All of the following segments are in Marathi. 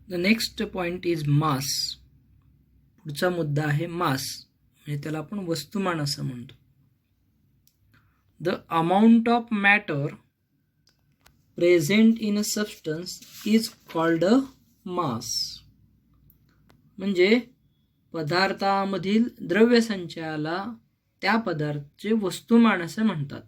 The next point is mass. पुढचा मुद्दा आहे मास, म्हणजे त्याला आपण वस्तुमान असं म्हणतो. The amount of matter present in a substance is called a mass. म्हणजे पदार्थामधील द्रव्यसंचयाला त्या पदार्थाचे वस्तुमान असे म्हणतात.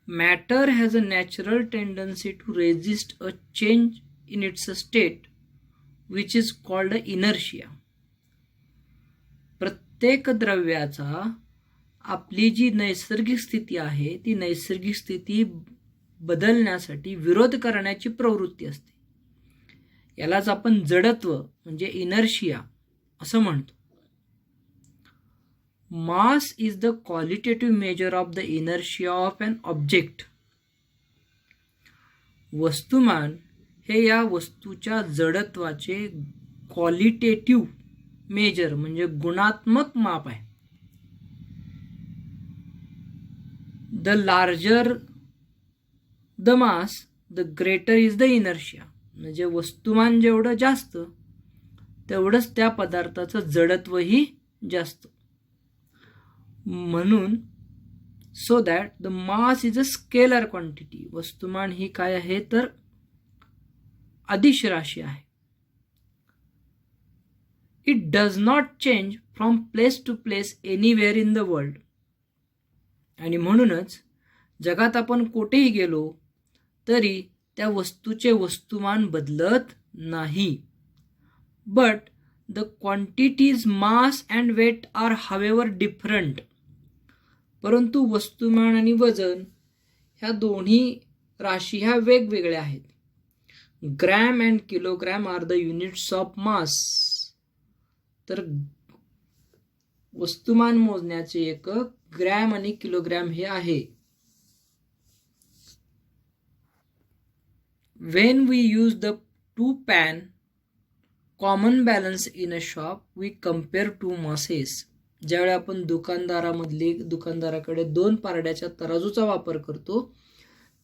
Matter has a natural tendency to resist a change in its state which is called inertia. प्रत्येक द्रव्याचा आपली जी नैसर्गिक स्थिती आहे ती नैसर्गिक स्थिती बदलण्यासाठी विरोध करण्याची प्रवृत्ती असते. यालाच आपण जडत्व म्हणजे इनर्शिया असं म्हणतो. Mass is the qualitative measure of the inertia of an object. वस्तुमान हे या वस्तूच्या जडत्वाचे क्वालिटेटिव्ह मेजर म्हणजे गुणात्मक माप आहे. The larger the mass the greater is the inertia. म्हणजे वस्तुमान जेवढं जास्त तेवढंच त्या पदार्थाचं जडत्वही जास्त. म्हणून so that the mass is a scalar quantity. वस्तुमान ही काय आहे तर अदिश राशी आहे. It does not change from place to place anywhere in the world. आणि म्हणूनच जगात आपण कुठेही गेलो तरी त्या वस्तूचे वस्तुमान बदलत नाही. But the quantities mass and weight are however different. परंतु वस्तुमान आणि वजन ह्या दोन्ही राशी ह्या वेगवेगळ्या आहेत. Gram and kilogram are the units of mass. तर वस्तुमान मोजण्याचे एकक ग्रॅम आणि किलोग्रॅम हे आहे. When we use the two pan common balance in a shop, we compare two masses. ज्यावेळी आपण दुकानदाराकडे दोन पारड्याच्या तराजूचा वापर करतो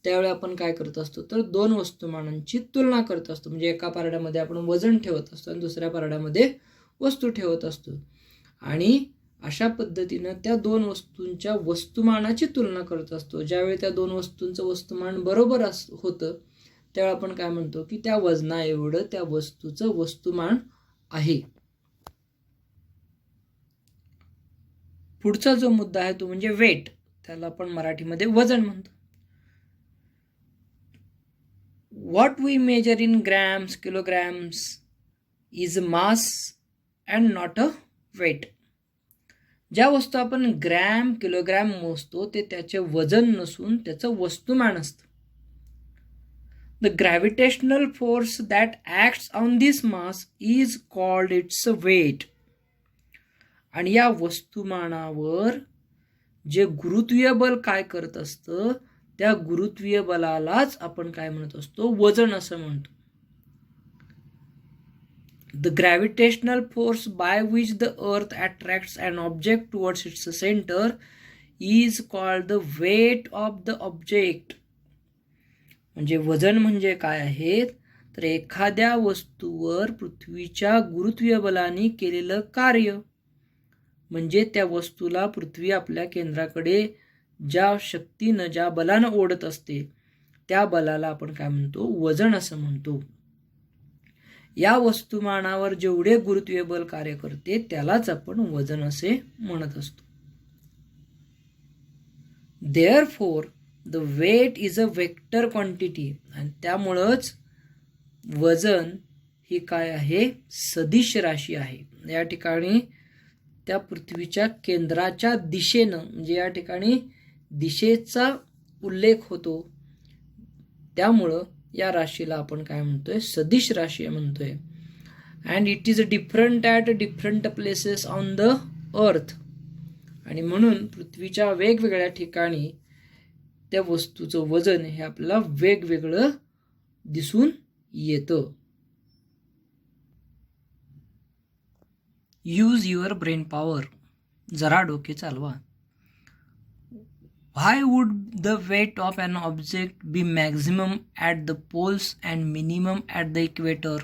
त्यावेळी आपण काय करत असतो तर दोन वस्तुमानांची तुलना करत असतो. म्हणजे एका पारड्यामध्ये आपण वजन ठेवत असतो आणि दुसऱ्या पारड्यामध्ये वस्तू ठेवत असतो आणि अशा पद्धतीनं त्या दोन वस्तूंच्या वस्तुमानाची तुलना करत असतो. ज्यावेळी त्या दोन वस्तूंचं वस्तुमान बरोबर होतं त्यावेळी आपण काय म्हणतो की त्या वजना एवढं त्या वस्तूचं वस्तुमान आहे. पुढचा जो मुद्दा आहे तो म्हणजे वेट. त्याला आपण मराठीमध्ये वजन म्हणतो. What we measure in grams kilograms is mass and not a weight. ज्या वस्तू आपण ग्रॅम किलोग्रॅम मोजतो ते त्याचे वजन नसून त्याचं वस्तुमान असतं. The gravitational force that acts on this mass is called its weight. आणि या वस्तुमानावर जे गुरुत्वीय बल काय करत असतं त्या गुरुत्वीय बलालाच आपण काय म्हणत असतो वजन असं म्हणतो. The gravitational force by which the earth attracts an object towards its center is called the weight of the object. म्हणजे वजन म्हणजे काय आहे तर एखाद्या वस्तूवर पृथ्वीच्या गुरुत्वीय बलाने केलेलं कार्य. म्हणजे त्या वस्तूला पृथ्वी आपल्या केंद्राकडे ज्या शक्तीनं ज्या बलानं ओढत असते त्या बलाला आपण काय म्हणतो वजन असं म्हणतो. या वस्तुमानावर जेवढे गुरुत्वीय बल कार्य करते त्यालाच आपण वजन असे म्हणत असतो. Therefore the weight is a vector quantity. आणि त्यामुळंच वजन ही काय आहे सदिश राशी आहे. या ठिकाणी त्या पृथ्वीच्या केंद्राच्या दिशेनं म्हणजे या ठिकाणी दिशेचा उल्लेख होतो त्यामुळं या राशीला आपण काय म्हणतोय सदिश राशी म्हणतोय. And it is different at different places on the earth. आणि म्हणून पृथ्वीच्या वेगवेगळ्या ठिकाणी त्या वस्तूचं वजन हे आपल्याला वेगवेगळं दिसून येतं. Use your brain power. जरा डोके चालवा. Why would the weight of an object be maximum at the poles and minimum at the equator?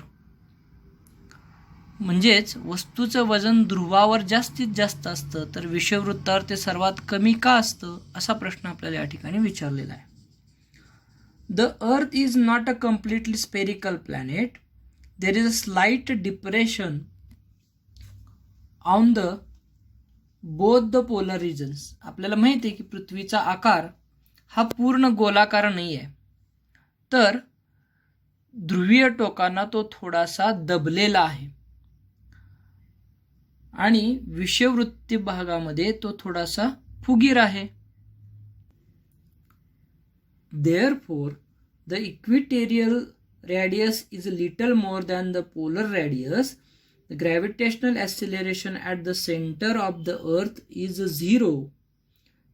म्हणजेच वस्तूचं वजन ध्रुवावर जास्तीत जास्त असतं तर विषुववृत्तावर ते सर्वात कमी का असतं, असा प्रश्न आपल्याला या ठिकाणी विचारलेला आहे. The earth is not a completely spherical planet. There is a slight depression on the both the polar regions. आपल्याला माहिती आहे की पृथ्वीचा आकार हा पूर्ण गोलाकार नाही आहे, तर ध्रुवीय टोकांना तो थोडासा दबलेला आहे आणि विषुववृत्तीय भागामध्ये तो थोडासा फुगीर आहे. Therefore, the equatorial radius is a little more than the polar radius. The gravitational acceleration at the center of the earth is 0.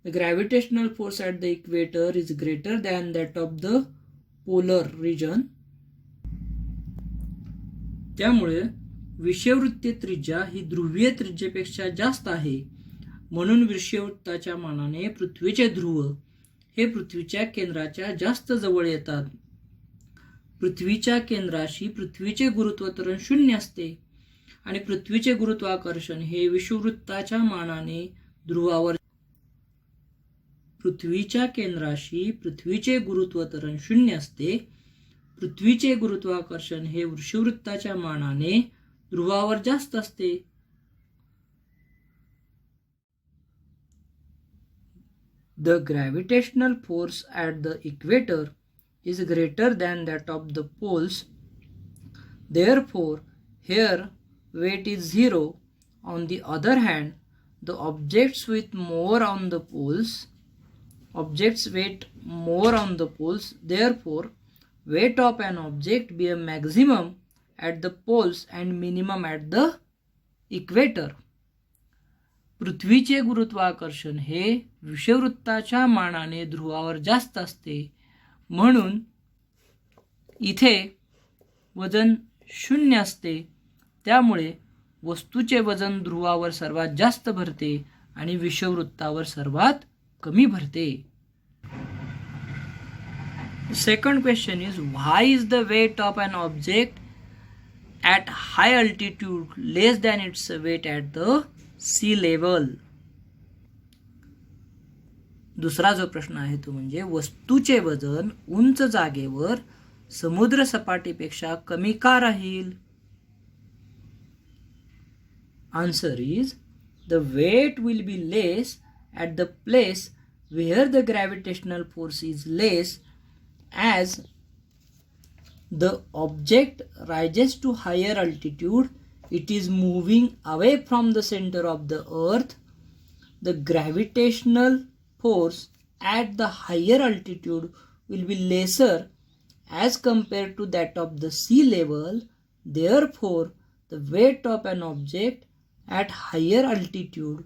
The gravitational force at the equator is greater than that of the polar region. त्यामुळे विषुववृत्तीय त्रिज्या ही ध्रुवीय त्रिज्येपेक्षा जास्त आहे, म्हणून विषुववृत्ताच्या मानाने पृथ्वीचे ध्रुव हे पृथ्वीच्या केंद्राच्या जास्त जवळ येतात. पृथ्वीच्या केंद्राशी पृथ्वीचे गुरुत्व त्वरण 0 असते आणि पृथ्वीचे गुरुत्वाकर्षण हे विषुववृत्ताच्या मानाने ध्रुवावर. पृथ्वीच्या केंद्राशी पृथ्वीचे गुरुत्व त्वरण 0 असते. पृथ्वीचे गुरुत्वाकर्षण हे विषुववृत्ताच्या मानाने ध्रुवावर जास्त असते. The gravitational force at the equator is greater than that of the poles. Therefore, here weight is 0. On the other hand, the objects weight more on the poles. Therefore, weight of an object be a maximum at the poles and minimum at the equator. पृथ्वीचे गुरुत्वाकर्षण हे विषुववृत्ताच्या मानाने ध्रुवावर जास्त असते, म्हणून इथे वजन 0 असते. त्यामुळे वस्तूचे वजन ध्रुवावर सर्वात जास्त भरते आणि विषुववृत्तावर सर्वात कमी भरते. Second question is why is the weight of an object at high altitude less than its weight at the sea level. दुसरा जो प्रश्न आहे तो म्हणजे वस्तूचे वजन उंच जागेवर समुद्र सपाटीपेक्षा कमी का राहील. Answer is the weight will be less at the place where the gravitational force is less. As the object rises to higher altitude, it is moving away from the center of the earth. The gravitational force at the higher altitude will be lesser as compared to that of the sea level. Therefore, the weight of an object at higher altitude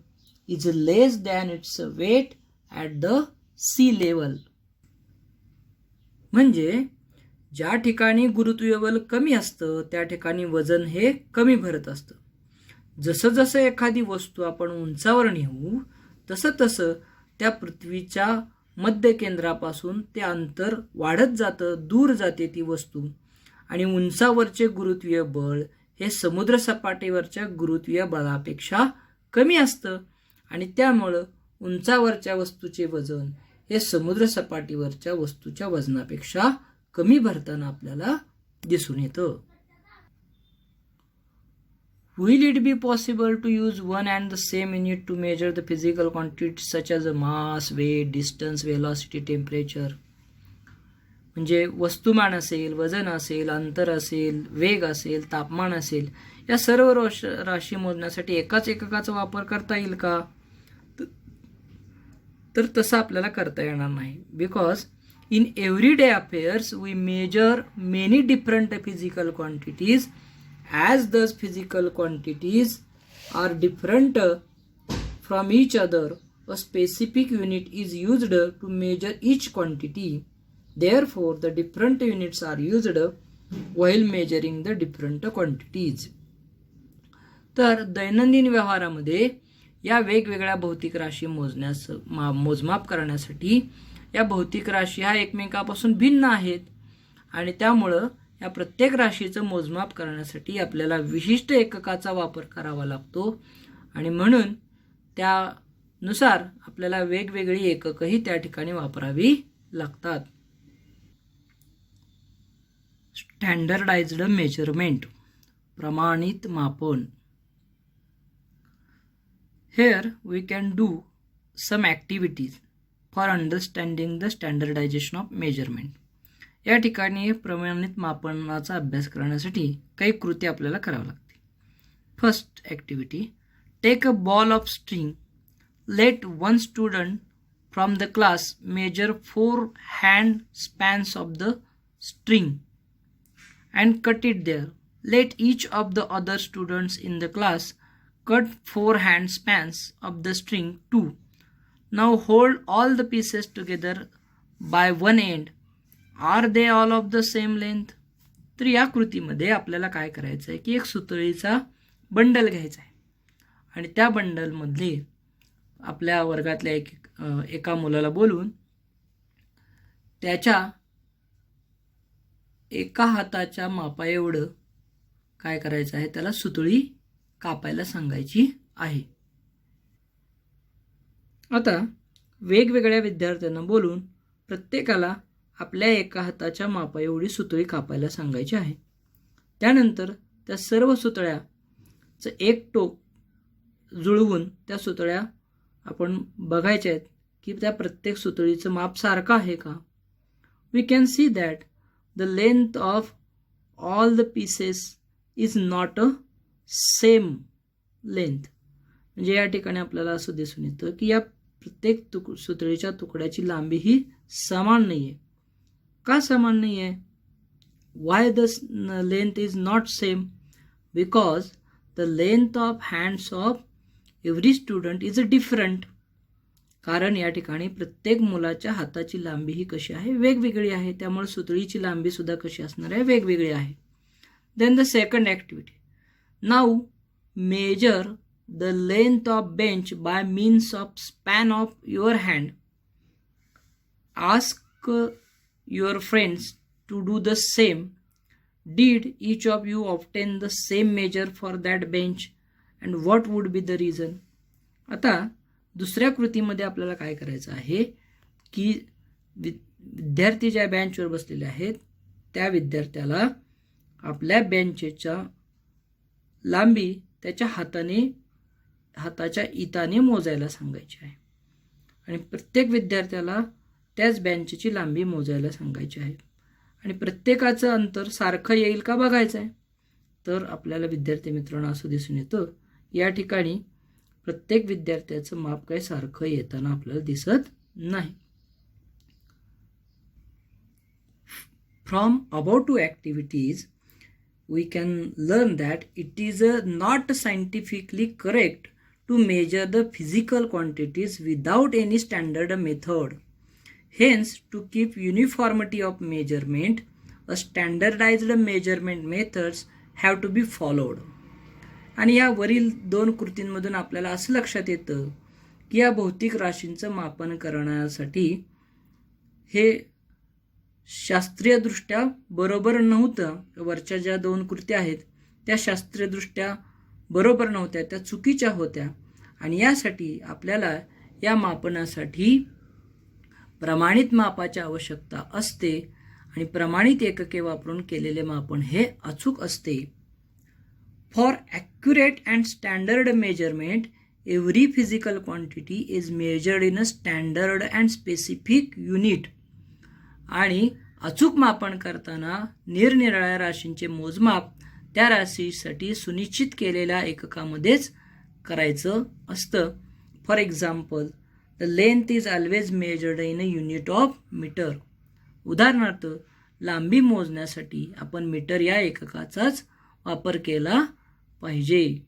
is less than its weight at the sea level. म्हणजे ज्या ठिकाणी गुरुत्वीय बल कमी असतं त्या ठिकाणी वजन हे कमी भरत असतं. जसं जसं एखादी वस्तू आपण उंचावर नेऊ तसं तसं त्या पृथ्वीच्या मध्य केंद्रापासून ते अंतर वाढत जातं, दूर जाते ती वस्तू. आणि उंचावरचे गुरुत्वीय बळ हे समुद्र सपाटीवरच्या गुरुत्वीय बळापेक्षा कमी असतं आणि त्यामुळं उंचावरच्या वस्तूचे वजन हे समुद्र सपाटीवरच्या वस्तूच्या वजनापेक्षा कमी भरताना आपल्याला दिसून येतं. Will it be possible to use one and the same unit to measure the physical quantities such as mass, weight, distance, velocity, temperature? म्हणजे वस्तुमान असेल, वजन असेल, अंतर असेल, वेग असेल, तापमान असेल, या सर्व राशी मोजण्यासाठी एकाच एककाचा वापर करता येईल का? तर तसं आपल्याला करता येणार नाही. Because in everyday affairs we measure many different physical quantities. As those physical quantities are different from each other, a specific unit is used to measure each quantity. Therefore, the different units are used while measuring the different quantities. तर दैनंदिन व्यवहारामध्ये या वेगवेगळ्या भौतिक राशी मोजमाप करण्यासाठी या भौतिक राशी ह्या एकमेकांपासून भिन्न आहेत आणि त्यामुळं या प्रत्येक राशीचं मोजमाप करण्यासाठी आपल्याला विशिष्ट एककाचा वापर करावा लागतो आणि म्हणून त्यानुसार आपल्याला वेगवेगळी एककही त्या ठिकाणी वापरावी लागतात. स्टँडर्डाइज्ड मेजरमेंट, प्रमाणित मापन. Here we can do some activities for understanding the standardization of measurement. या ठिकाणी प्रमाणित मापनाचा अभ्यास करण्यासाठी काही कृती आपल्याला करावी लागते. First activity, take a ball of string, let one student from the class measure 4 hand spans of the string and cut it there. Let each of the other students in the class cut 4 hand spans of the string too. Now hold all the pieces together by one end. Are they all of the same length? तर या कृतीमध्ये आपल्याला काय करायचं आहे की एक सुतळीचा बंडल घ्यायचा आहे आणि त्या बंडलमधले आपल्या वर्गातल्या एका मुलाला बोलून त्याच्या एका हाताच्या मापा एवढं काय करायचं आहे, त्याला सुतळी कापायला सांगायची आहे. आता वेगवेगळ्या विद्यार्थ्यांना बोलून प्रत्येकाला आपल्या एका हाताच्या मापा एवढी सुतळी कापायला सांगायची आहे. त्यानंतर त्या सर्व सुतळ्याचं एक टोक जुळवून त्या सुतळ्या आपण बघायच्या आहेत की त्या प्रत्येक सुतळीचं माप सारखं आहे का. We can see that the length of all the pieces is not a same length. म्हणजे या ठिकाणी आपल्याला असं दिसून येतं की या प्रत्येक सुतळीच्या तुकड्याची लांबी ही समान नाही आहे. का समान नाही आहे? Why the length is not same? Because the length of hands of every student is a different. कारण या ठिकाणी प्रत्येक मुलाच्या हाताची लांबी ही कशी आहे, वेगवेगळी आहे. त्यामुळे सुतळीची लांबी सुद्धा कशी असणार आहे, वेगवेगळी आहे. Then the second activity, now measure the length of bench by means of span of your hand. Ask your friends to do the same. Did each of you obtain the same measure for that bench and what would be the reason? आता दुसऱ्या कृतीमध्ये आपल्याला काय करायचं आहे की विद्यार्थी ज्या बेंचवर बसलेले आहेत त्या विद्यार्थ्याला आपल्या बेंचच्या लांबी त्याच्या हाताच्या इताने मोजायला सांगायची आहे आणि प्रत्येक विद्यार्थ्याला त्याच बेंचची लांबी मोजायला सांगायची आहे आणि प्रत्येकाचं अंतर सारखं येईल का बघायचं आहे. तर आपल्याला विद्यार्थी मित्रांनो असं दिसून येतं या ठिकाणी प्रत्येक विद्यार्थ्याचं माप काही सारखं येताना आपल्याला दिसत नाही. From about two activities we can learn that it is not scientifically correct to measure the physical quantities without any standard method. Hence, to keep uniformity of measurement, a standardized measurement methods have to be followed. आणि या वरील दोन कृतींमधून आपल्याला असं लक्षात येतं की या भौतिक राशींचं मापन करण्यासाठी हे शास्त्रीयदृष्ट्या बरोबर नव्हतं. वरच्या ज्या दोन कृती आहेत त्या शास्त्रीयदृष्ट्या बरोबर नव्हत्या, त्या चुकीच्या होत्या आणि यासाठी आपल्याला या मापनासाठी प्रमाणित मापाची आवश्यकता असते आणि प्रमाणित एकके वापरून केलेले मापन हे अचूक असते. For accurate and standard measurement every physical quantity is measured in a standard and specific unit. आणि अचूक मापन करताना निरनिराळ्या राशींचे मोजमाप त्या राशीसाठी सुनिश्चित केलेल्या एककामध्येच करायचं असतं. For example, the length is always measured in a unit of metre. उदाहरणार्थ, लांबी मोजण्यासाठी आपण मीटर या एककाचाच वापर केला पाहिजे.